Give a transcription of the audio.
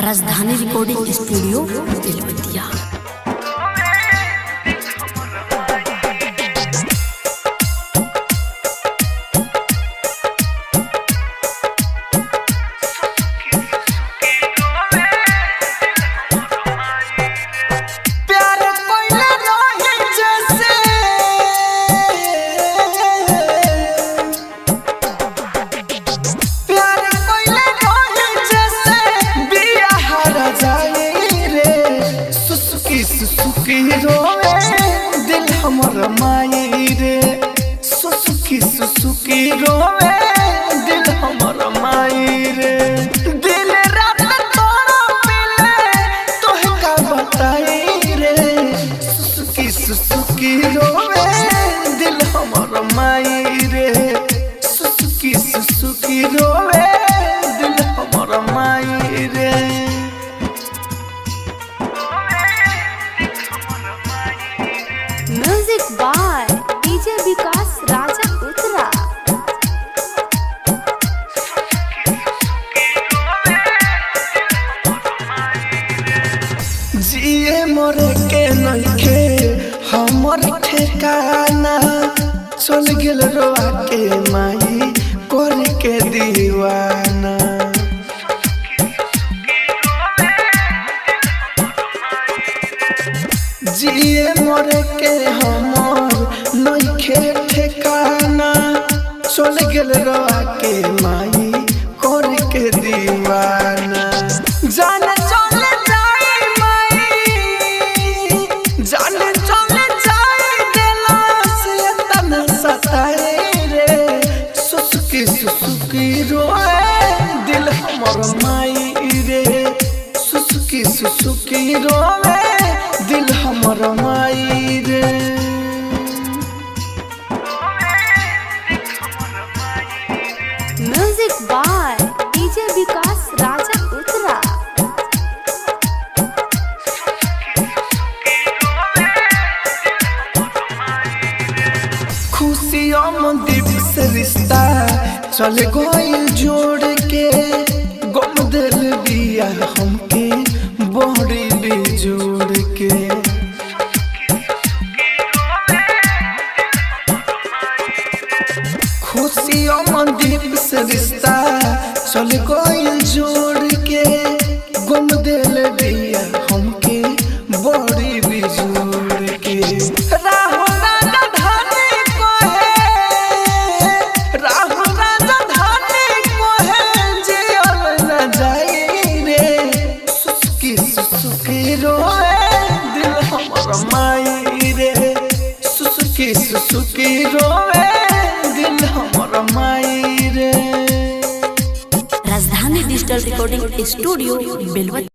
राजधानी recording studio Belwatia. सुसुकी रोवे दिल हमर माई रे, सुसुकी रोवे दिल हमर माई रे। दिल रात तोड़ा मिले तोहे का बताई रे, सुसुकी रोवे दिल हमर माई रे, सुसुकी रोवे दिल हमर माई रे। म्यूजिक बाय डीजे विकास राजा उत्तरा। जिए मोरे के नइखे हमर ठिकाना, चल गेल रोआ के माई कर के दीवाना। जिए मोरे के हमर नइखे ठिकाना, चल गेल रोआ के माई कर के दीवाना। जाने चले जाई माई, जाने चले जाई दिला से तना सताए रे, सुसुकी रोए दिल हमर माई रे, सुसुकी रोए दिल हमर माई रे। म्यूजिक बाय डीजे विकास राजा उत्तरा। खुशियों में दीप से रिश्ता चल गइल जोड़ के, गम दिल दिया हमके बड़ी बेजोड़ के। खुशियों में दीप से रिश्ता चल गइल जोड़ के, गम दिल दिया हमके बड़ी बेजोड़ के। सुसुकी रोए दिल हमर माई रे, सुसुकी रोए दिल हमर माई रे। राजधानी डिजिटल रिकॉर्डिंग स्टूडियो बेलवतिया।